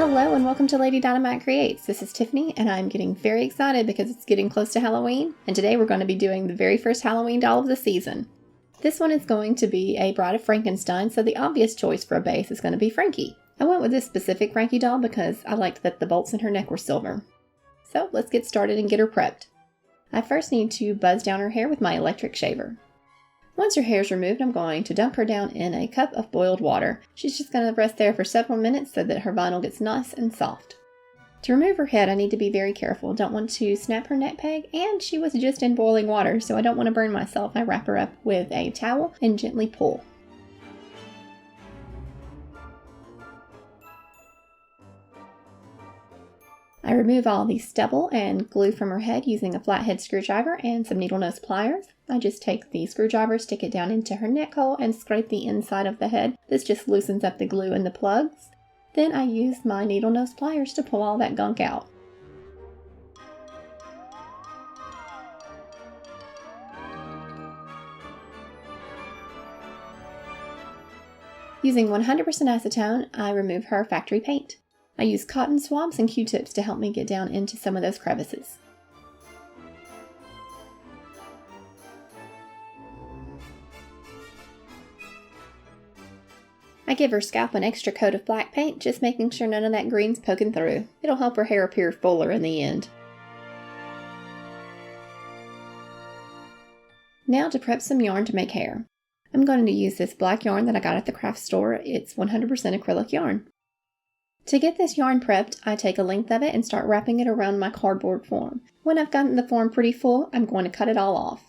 Hello and welcome to Lady Dynamite Creates. This is Tiffany and I'm getting very excited because it's getting close to Halloween, and today we're going to be doing the very first Halloween doll of the season. This one is going to be a Bride of Frankenstein, so the obvious choice for a base is going to be Frankie. I went with this specific Frankie doll because I liked that the bolts in her neck were silver. So let's get started and get her prepped. I first need to buzz down her hair with my electric shaver. Once her hair is removed, I'm going to dump her down in a cup of boiled water. She's just going to rest there for several minutes so that her vinyl gets nice and soft. To remove her head, I need to be very careful. Don't want to snap her neck peg, and she was just in boiling water, so I don't want to burn myself. I wrap her up with a towel and gently pull. I remove all the stubble and glue from her head using a flathead screwdriver and some needle nose pliers. I just take the screwdriver, stick it down into her neck hole, and scrape the inside of the head. This just loosens up the glue and the plugs. Then I use my needle nose pliers to pull all that gunk out. Using 100% acetone, I remove her factory paint. I use cotton swabs and Q-tips to help me get down into some of those crevices. I give her scalp an extra coat of black paint, just making sure none of that green's poking through. It'll help her hair appear fuller in the end. Now to prep some yarn to make hair. I'm going to use this black yarn that I got at the craft store. It's 100% acrylic yarn. To get this yarn prepped, I take a length of it and start wrapping it around my cardboard form. When I've gotten the form pretty full, I'm going to cut it all off.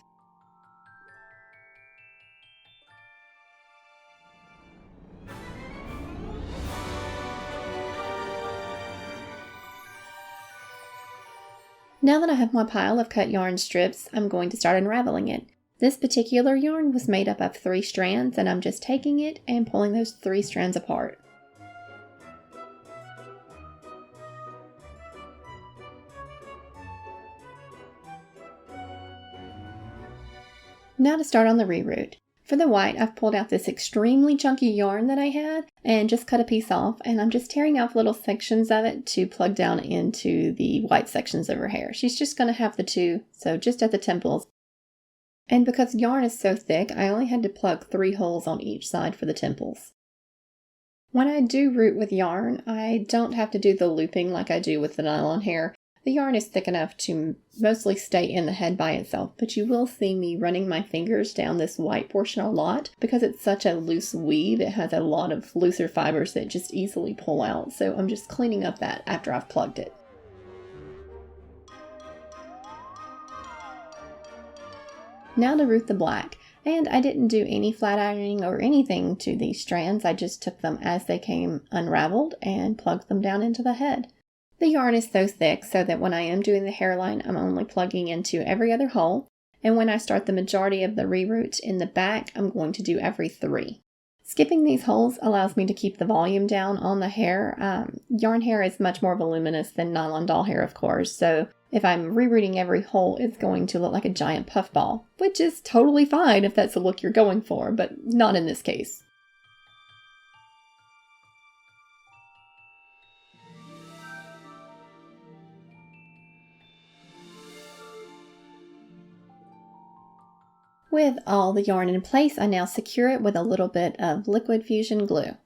Now that I have my pile of cut yarn strips, I'm going to start unraveling it. This particular yarn was made up of 3 strands, and I'm just taking it and pulling those 3 strands apart. Now to start on the reroot. For the white, I've pulled out this extremely chunky yarn that I had and just cut a piece off, and I'm just tearing off little sections of it to plug down into the white sections of her hair. She's just going to have the 2, so just at the temples. And because yarn is so thick, I only had to plug 3 holes on each side for the temples. When I do root with yarn, I don't have to do the looping like I do with the nylon hair. The yarn is thick enough to mostly stay in the head by itself, but you will see me running my fingers down this white portion a lot because it's such a loose weave. It has a lot of looser fibers that just easily pull out, so I'm just cleaning up that after I've plugged it. Now to root the black, and I didn't do any flat ironing or anything to these strands. I just took them as they came unraveled and plugged them down into the head. The yarn is so thick so that when I am doing the hairline, I'm only plugging into every other hole, and when I start the majority of the reroot in the back, I'm going to do every 3. Skipping these holes allows me to keep the volume down on the hair. Yarn hair is much more voluminous than nylon doll hair, of course, so if I'm rerooting every hole, it's going to look like a giant puffball, which is totally fine if that's the look you're going for, but not in this case. With all the yarn in place, I now secure it with a little bit of liquid fusion glue.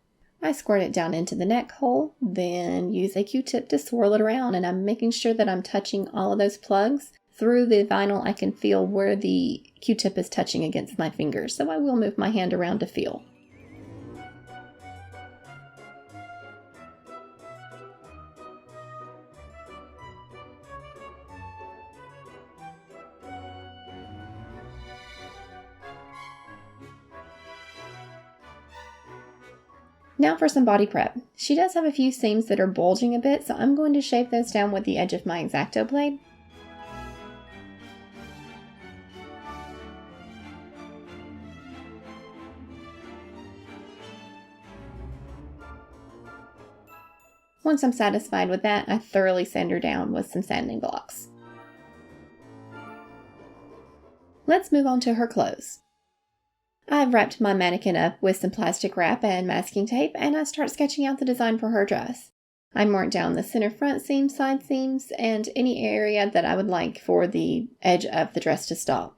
I squirt it down into the neck hole, then use a Q-tip to swirl it around, and I'm making sure that I'm touching all of those plugs. Through the vinyl, I can feel where the Q-tip is touching against my fingers, so I will move my hand around to feel. Now for some body prep. She does have a few seams that are bulging a bit, so I'm going to shave those down with the edge of my X-Acto blade. Once I'm satisfied with that, I thoroughly sand her down with some sanding blocks. Let's move on to her clothes. I've wrapped my mannequin up with some plastic wrap and masking tape, and I start sketching out the design for her dress. I marked down the center front seam, side seams, and any area that I would like for the edge of the dress to stop.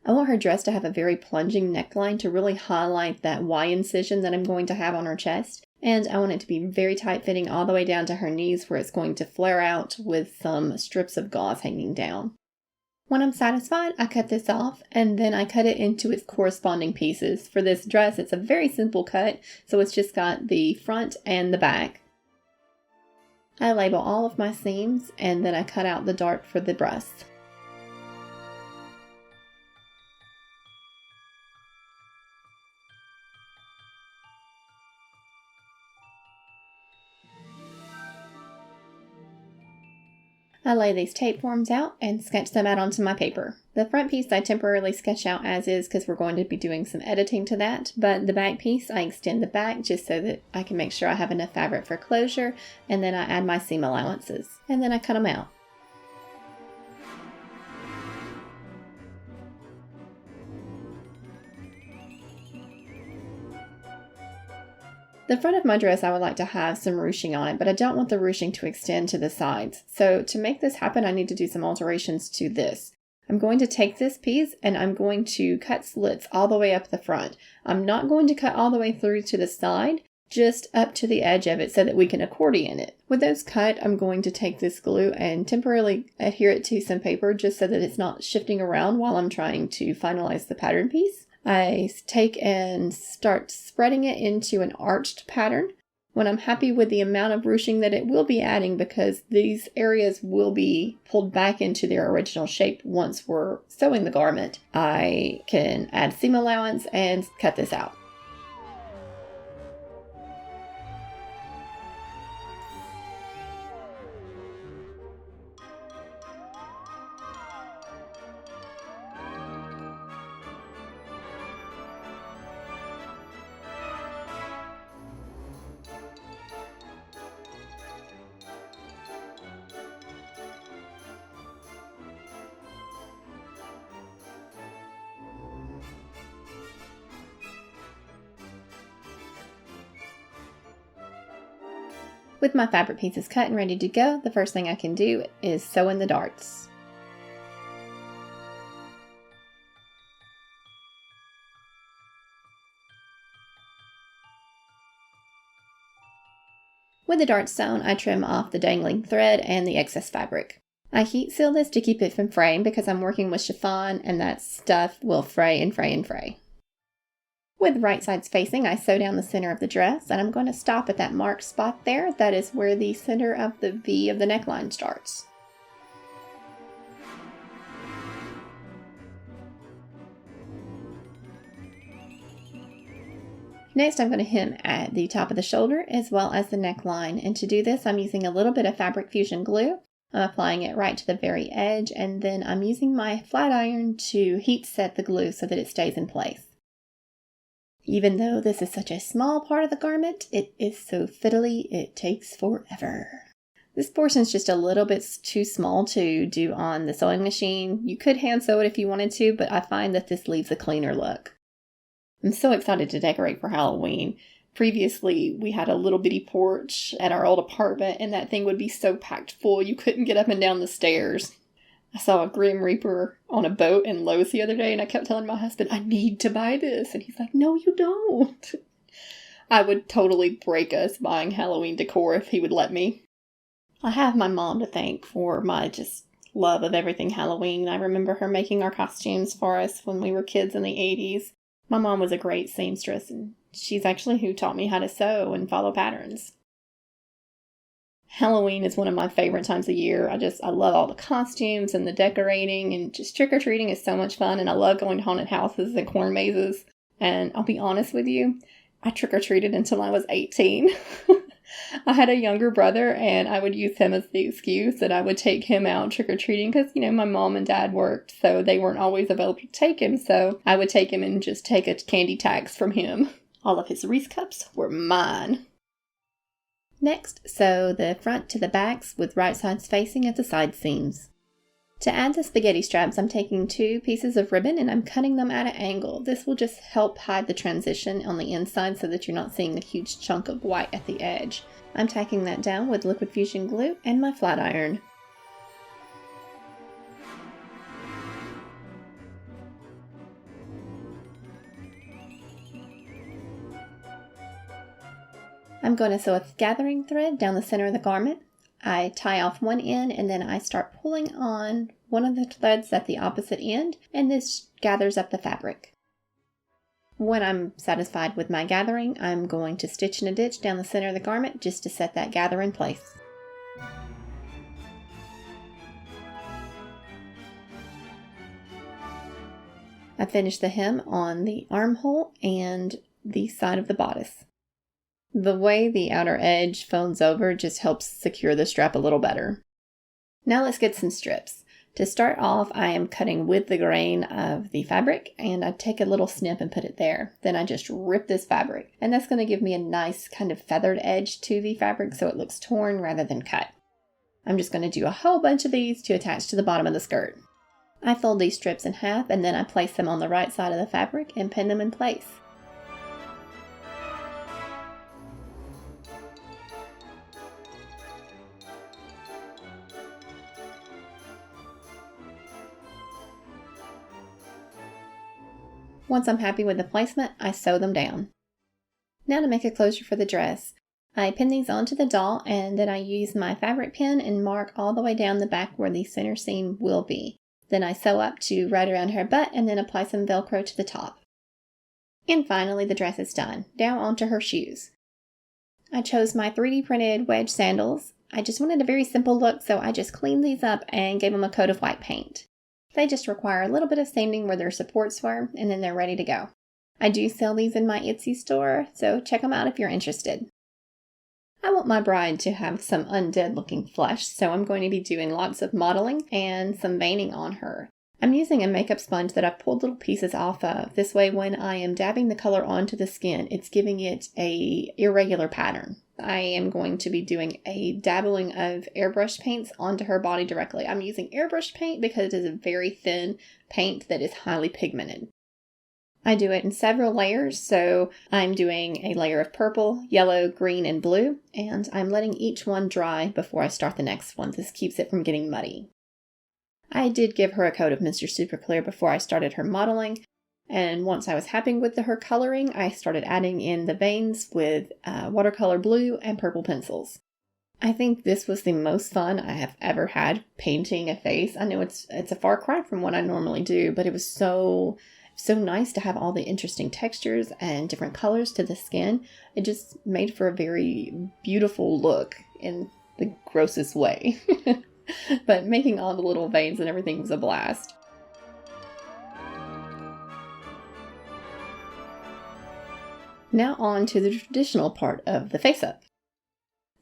I want her dress to have a very plunging neckline to really highlight that Y incision that I'm going to have on her chest. And I want it to be very tight fitting all the way down to her knees where it's going to flare out with some strips of gauze hanging down. When I'm satisfied, I cut this off and then I cut it into its corresponding pieces. For this dress, it's a very simple cut, so it's just got the front and the back. I label all of my seams and then I cut out the dart for the breast. I lay these tape forms out and sketch them out onto my paper. The front piece I temporarily sketch out as is because we're going to be doing some editing to that, but the back piece I extend the back just so that I can make sure I have enough fabric for closure, and then I add my seam allowances, and then I cut them out. The front of my dress I would like to have some ruching on it, but I don't want the ruching to extend to the sides. So to make this happen, I need to do some alterations to this. I'm going to take this piece and I'm going to cut slits all the way up the front. I'm not going to cut all the way through to the side, just up to the edge of it so that we can accordion it. With those cut, I'm going to take this glue and temporarily adhere it to some paper just so that it's not shifting around while I'm trying to finalize the pattern piece. I take and start spreading it into an arched pattern. When I'm happy with the amount of ruching that it will be adding, because these areas will be pulled back into their original shape once we're sewing the garment, I can add seam allowance and cut this out. With my fabric pieces cut and ready to go, the first thing I can do is sew in the darts. With the darts sewn, I trim off the dangling thread and the excess fabric. I heat seal this to keep it from fraying because I'm working with chiffon and that stuff will fray and fray and fray. With right sides facing, I sew down the center of the dress, and I'm going to stop at that marked spot there. That is where the center of the V of the neckline starts. Next, I'm going to hem at the top of the shoulder as well as the neckline, and to do this, I'm using a little bit of fabric fusion glue. I'm applying it right to the very edge, and then I'm using my flat iron to heat set the glue so that it stays in place. Even though this is such a small part of the garment, it is so fiddly, it takes forever. This portion is just a little bit too small to do on the sewing machine. You could hand sew it if you wanted to, but I find that this leaves a cleaner look. I'm so excited to decorate for Halloween. Previously, we had a little bitty porch at our old apartment, and that thing would be so packed full you couldn't get up and down the stairs. I saw a Grim Reaper on a boat in Lowe's the other day, and I kept telling my husband, I need to buy this. And he's like, no, you don't. I would totally break us buying Halloween decor if he would let me. I have my mom to thank for my just love of everything Halloween. I remember her making our costumes for us when we were kids in the 80s. My mom was a great seamstress, and she's actually who taught me how to sew and follow patterns. Halloween is one of my favorite times of year. I love all the costumes and the decorating, and just trick-or-treating is so much fun, and I love going to haunted houses and corn mazes. And I'll be honest with you, I trick-or-treated until I was 18. I had a younger brother, and I would use him as the excuse that I would take him out trick-or-treating because, my mom and dad worked, so they weren't always available to take him, so I would take him and just take a candy tax from him. All of his Reese cups were mine. Next, sew the front to the backs with right sides facing at the side seams. To add the spaghetti straps, I'm taking 2 pieces of ribbon and I'm cutting them at an angle. This will just help hide the transition on the inside so that you're not seeing the huge chunk of white at the edge. I'm tacking that down with liquid fusion glue and my flat iron. I'm going to sew a gathering thread down the center of the garment. I tie off one end and then I start pulling on one of the threads at the opposite end, and this gathers up the fabric. When I'm satisfied with my gathering, I'm going to stitch in a ditch down the center of the garment just to set that gather in place. I finished the hem on the armhole and the side of the bodice. The way the outer edge folds over just helps secure the strap a little better. Now let's get some strips. To start off, I am cutting with the grain of the fabric, and I take a little snip and put it there. Then I just rip this fabric, and that's going to give me a nice kind of feathered edge to the fabric so it looks torn rather than cut. I'm just going to do a whole bunch of these to attach to the bottom of the skirt. I fold these strips in half and then I place them on the right side of the fabric and pin them in place. Once I'm happy with the placement, I sew them down. Now to make a closure for the dress. I pin these onto the doll and then I use my fabric pin and mark all the way down the back where the center seam will be. Then I sew up to right around her butt and then apply some Velcro to the top. And finally the dress is done. Down onto her shoes. I chose my 3D printed wedge sandals. I just wanted a very simple look, so I just cleaned these up and gave them a coat of white paint. They just require a little bit of sanding where their supports were, and then they're ready to go. I do sell these in my Etsy store, so check them out if you're interested. I want my bride to have some undead looking flesh, so I'm going to be doing lots of modeling and some veining on her. I'm using a makeup sponge that I've pulled little pieces off of. This way when I am dabbing the color onto the skin, it's giving it a irregular pattern. I am going to be doing a dabbling of airbrush paints onto her body directly. I'm using airbrush paint because it is a very thin paint that is highly pigmented. I do it in several layers, so I'm doing a layer of purple, yellow, green, and blue, and I'm letting each one dry before I start the next one. This keeps it from getting muddy. I did give her a coat of Mr. Super Clear before I started her modeling, and once I was happy with her coloring, I started adding in the veins with watercolor blue and purple pencils. I think this was the most fun I have ever had painting a face. I know it's a far cry from what I normally do, but it was so nice to have all the interesting textures and different colors to the skin. It just made for a very beautiful look in the grossest way. But making all the little veins and everything was a blast. Now on to the traditional part of the face-up.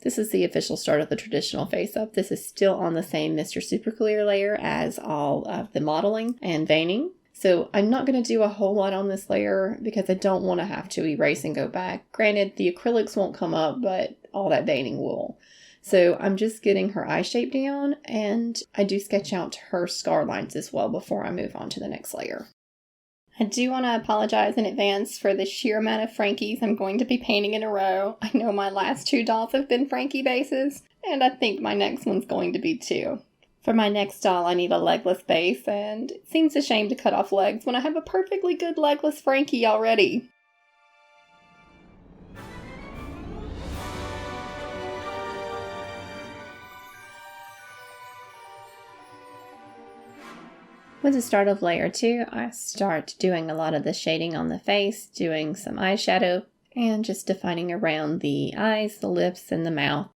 This is the official start of the traditional face-up. This is still on the same Mr. Super Clear layer as all of the modeling and veining. So I'm not going to do a whole lot on this layer because I don't want to have to erase and go back. Granted, the acrylics won't come up, but all that veining will. So I'm just getting her eye shape down, and I do sketch out her scar lines as well before I move on to the next layer. I do want to apologize in advance for the sheer amount of Frankies I'm going to be painting in a row. I know my last 2 dolls have been Frankie bases, and I think my next one's going to be too. For my next doll, I need a legless base, and it seems a shame to cut off legs when I have a perfectly good legless Frankie already. With the start of layer 2, I start doing a lot of the shading on the face, doing some eyeshadow, and just defining around the eyes, the lips, and the mouth.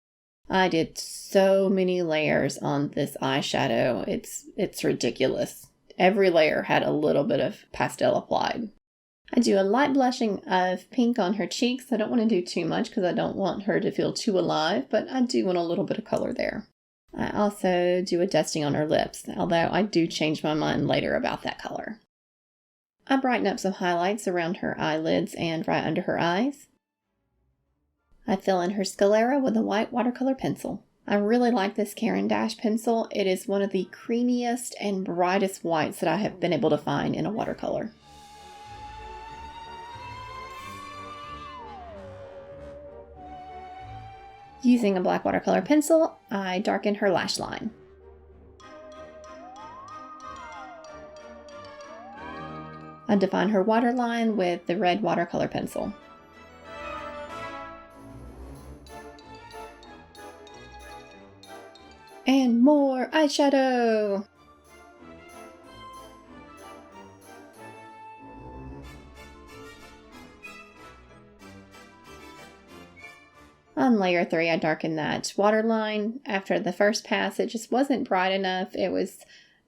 I did so many layers on this eyeshadow, it's ridiculous. Every layer had a little bit of pastel applied. I do a light blushing of pink on her cheeks. I don't want to do too much because I don't want her to feel too alive, but I do want a little bit of color there. I also do a dusting on her lips, although I do change my mind later about that color. I brighten up some highlights around her eyelids and right under her eyes. I fill in her sclera with a white watercolor pencil. I really like this Caran D'ache pencil. It is one of the creamiest and brightest whites that I have been able to find in a watercolor. Using a black watercolor pencil, I darken her lash line. I define her waterline with the red watercolor pencil. And more eyeshadow! On layer 3, I darkened that waterline. After the first pass, it just wasn't bright enough. It was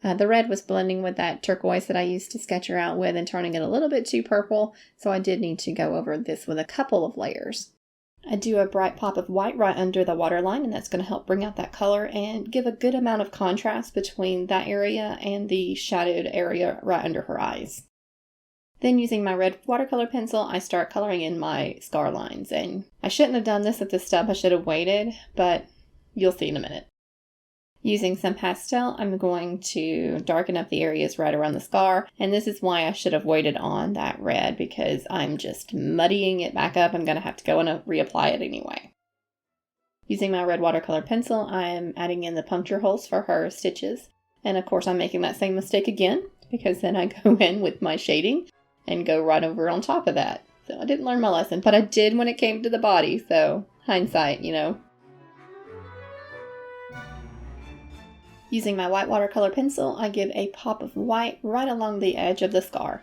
the red was blending with that turquoise that I used to sketch her out with and turning it a little bit too purple, so I did need to go over this with a couple of layers. I do a bright pop of white right under the waterline, and that's going to help bring out that color and give a good amount of contrast between that area and the shadowed area right under her eyes. Then using my red watercolor pencil, I start coloring in my scar lines, and I shouldn't have done this at the step, I should have waited, but you'll see in a minute. Using some pastel, I'm going to darken up the areas right around the scar, and this is why I should have waited on that red, because I'm just muddying it back up. I'm going to have to go and reapply it anyway. Using my red watercolor pencil, I'm adding in the puncture holes for her stitches, and of course I'm making that same mistake again, because then I go in with my shading and go right over on top of that. So I didn't learn my lesson, but I did when it came to the body, so hindsight, you know. Using my white watercolor pencil, I give a pop of white right along the edge of the scar.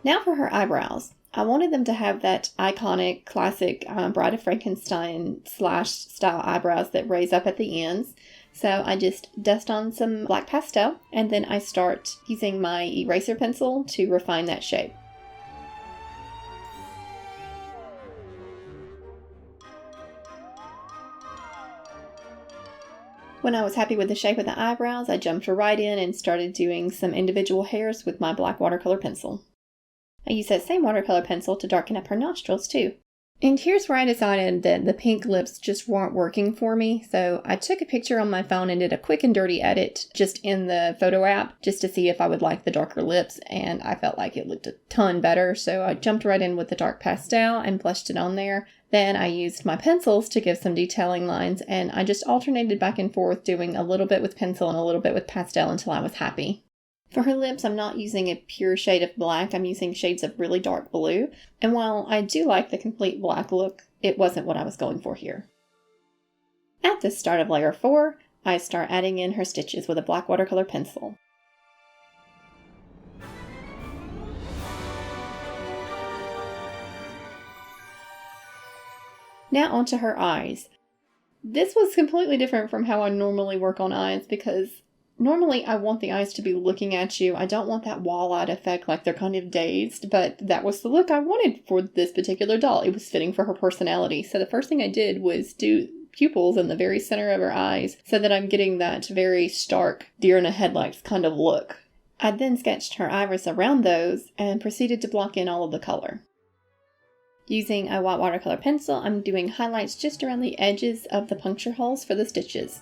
Now for her eyebrows. I wanted them to have that iconic, classic Bride of Frankenstein slash style eyebrows that raise up at the ends. So I just dust on some black pastel, and then I start using my eraser pencil to refine that shape. When I was happy with the shape of the eyebrows, I jumped right in and started doing some individual hairs with my black watercolor pencil. I used that same watercolor pencil to darken up her nostrils too. And here's where I decided that the pink lips just weren't working for me, so I took a picture on my phone and did a quick and dirty edit just in the photo app just to see if I would like the darker lips, and I felt like it looked a ton better, so I jumped right in with the dark pastel and blushed it on there. Then I used my pencils to give some detailing lines, and I just alternated back and forth doing a little bit with pencil and a little bit with pastel until I was happy. For her lips, I'm not using a pure shade of black, I'm using shades of really dark blue, and while I do like the complete black look, it wasn't what I was going for here. At the start of layer 4, I start adding in her stitches with a black watercolor pencil. Now onto her eyes. This was completely different from how I normally work on eyes because normally I want the eyes to be looking at you. I don't want that wall-eyed effect like they're kind of dazed, but that was the look I wanted for this particular doll. It was fitting for her personality. So the first thing I did was do pupils in the very center of her eyes so that I'm getting that very stark deer in the headlights kind of look. I then sketched her iris around those and proceeded to block in all of the color. Using a white watercolor pencil, I'm doing highlights just around the edges of the puncture holes for the stitches.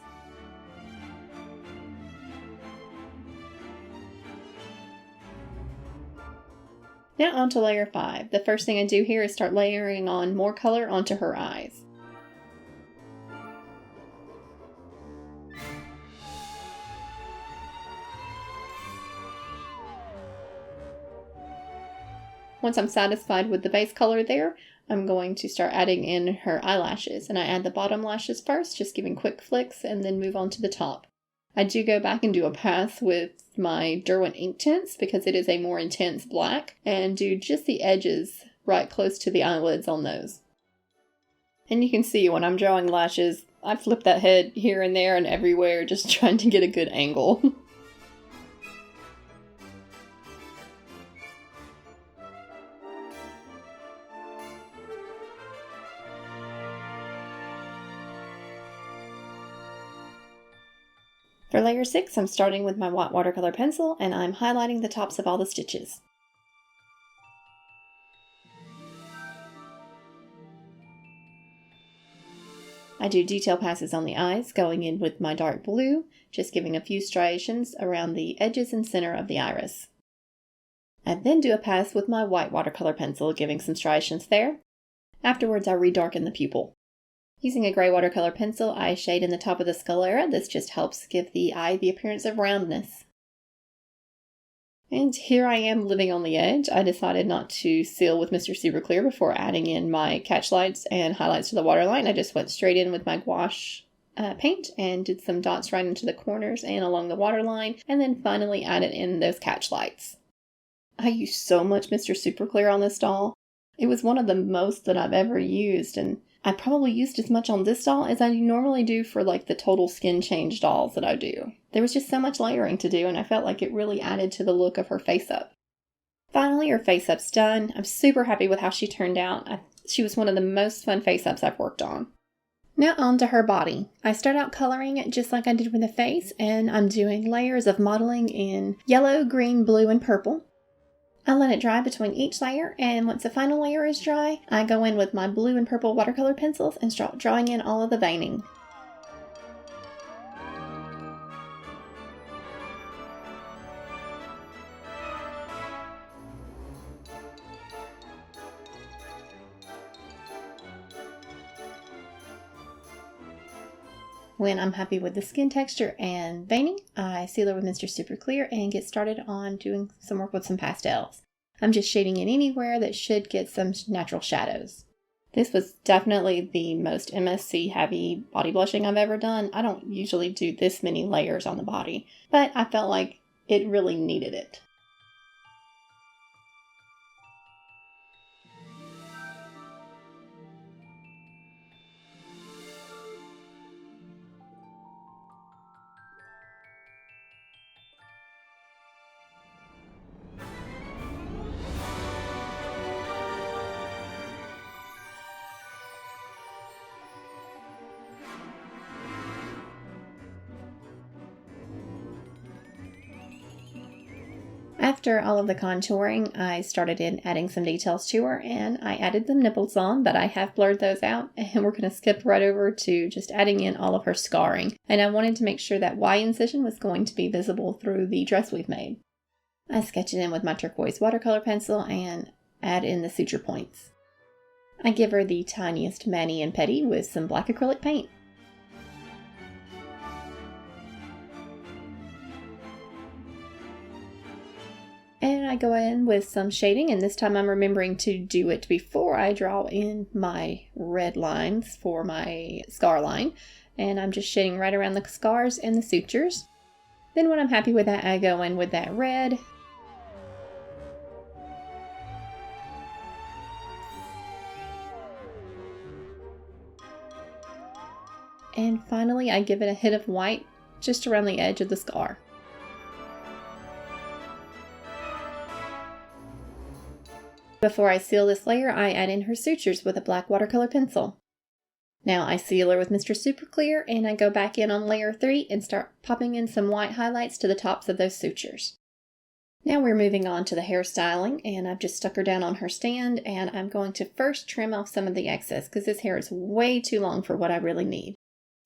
Now onto layer 5. The first thing I do here is start layering on more color onto her eyes. Once I'm satisfied with the base color there, I'm going to start adding in her eyelashes, and I add the bottom lashes first, just giving quick flicks, and then move on to the top. I do go back and do a pass with my Derwent Inktense because it is a more intense black, and do just the edges right close to the eyelids on those. And you can see when I'm drawing lashes, I flip that head here and there and everywhere, just trying to get a good angle. For layer 6, I'm starting with my white watercolor pencil, and I'm highlighting the tops of all the stitches. I do detail passes on the eyes, going in with my dark blue, just giving a few striations around the edges and center of the iris. I then do a pass with my white watercolor pencil, giving some striations there. Afterwards, I redarken the pupil. Using a gray watercolor pencil, I shade in the top of the sclera. This just helps give the eye the appearance of roundness. And here I am living on the edge. I decided not to seal with Mr. Super Clear before adding in my catch lights and highlights to the waterline. I just went straight in with my gouache paint and did some dots right into the corners and along the waterline, and then finally added in those catch lights. I used so much Mr. Super Clear on this doll. It was one of the most that I've ever used, and I probably used as much on this doll as I normally do for like the total skin change dolls that I do. There was just so much layering to do, and I felt like it really added to the look of her face up. Finally, her face up's done. I'm super happy with how she turned out. She was one of the most fun face ups I've worked on. Now on to her body. I start out coloring it just like I did with the face, and I'm doing layers of modeling in yellow, green, blue, and purple. I let it dry between each layer, and once the final layer is dry, I go in with my blue and purple watercolor pencils and start drawing in all of the veining. When I'm happy with the skin texture and veining, I seal it with Mr. Super Clear and get started on doing some work with some pastels. I'm just shading in anywhere that should get some natural shadows. This was definitely the most MSC heavy body blushing I've ever done. I don't usually do this many layers on the body, but I felt like it really needed it. After all of the contouring, I started in adding some details to her, and I added the nipples on, but I have blurred those out, and we're going to skip right over to just adding in all of her scarring. And I wanted to make sure that Y incision was going to be visible through the dress we've made. I sketch it in with my turquoise watercolor pencil and add in the suture points. I give her the tiniest mani and pedi with some black acrylic paint. And I go in with some shading, and this time I'm remembering to do it before I draw in my red lines for my scar line. And I'm just shading right around the scars and the sutures. Then when I'm happy with that, I go in with that red. And finally, I give it a hit of white just around the edge of the scar. Before I seal this layer, I add in her sutures with a black watercolor pencil. Now I seal her with Mr. Super Clear, and I go back in on layer 3 and start popping in some white highlights to the tops of those sutures. Now we're moving on to the hairstyling, and I've just stuck her down on her stand, and I'm going to first trim off some of the excess because this hair is way too long for what I really need.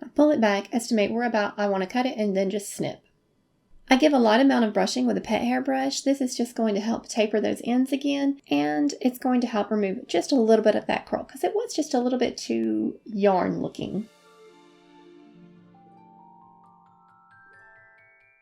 I pull it back, estimate where about I want to cut it, and then just snip. I give a light amount of brushing with a pet hair brush. This is just going to help taper those ends again, and it's going to help remove just a little bit of that curl because it was just a little bit too yarn looking.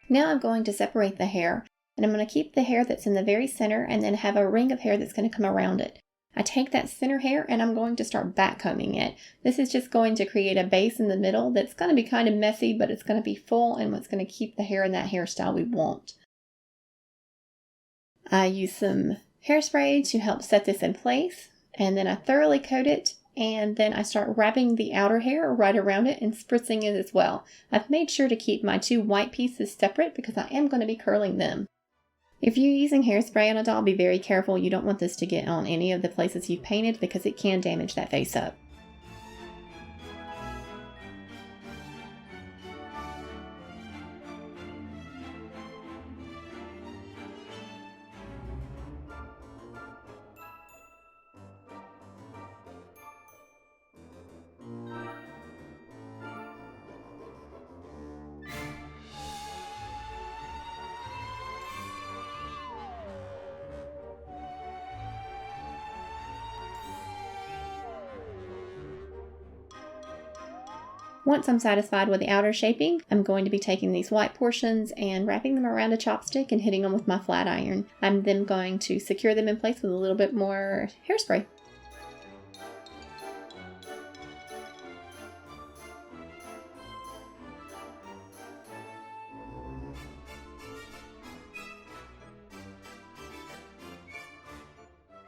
Now I'm going to separate the hair, and I'm going to keep the hair that's in the very center and then have a ring of hair that's going to come around it. I take that center hair and I'm going to start backcombing it. This is just going to create a base in the middle that's going to be kind of messy, but it's going to be full and what's going to keep the hair in that hairstyle we want. I use some hairspray to help set this in place, and then I thoroughly coat it, and then I start wrapping the outer hair right around it and spritzing it as well. I've made sure to keep my two white pieces separate because I am going to be curling them. If you're using hairspray on a doll, be very careful. You don't want this to get on any of the places you've painted because it can damage that face up. Once I'm satisfied with the outer shaping, I'm going to be taking these white portions and wrapping them around a chopstick and hitting them with my flat iron. I'm then going to secure them in place with a little bit more hairspray.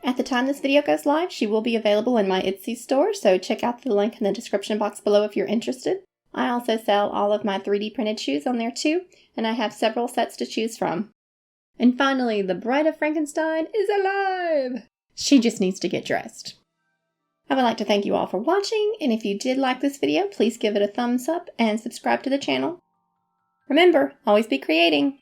At the time this video goes live, she will be available in my Etsy store, so check out the link in the description box below if you're interested. I also sell all of my 3D printed shoes on there too, and I have several sets to choose from. And finally, the bride of Frankenstein is alive! She just needs to get dressed. I would like to thank you all for watching, and if you did like this video, please give it a thumbs up and subscribe to the channel. Remember, always be creating!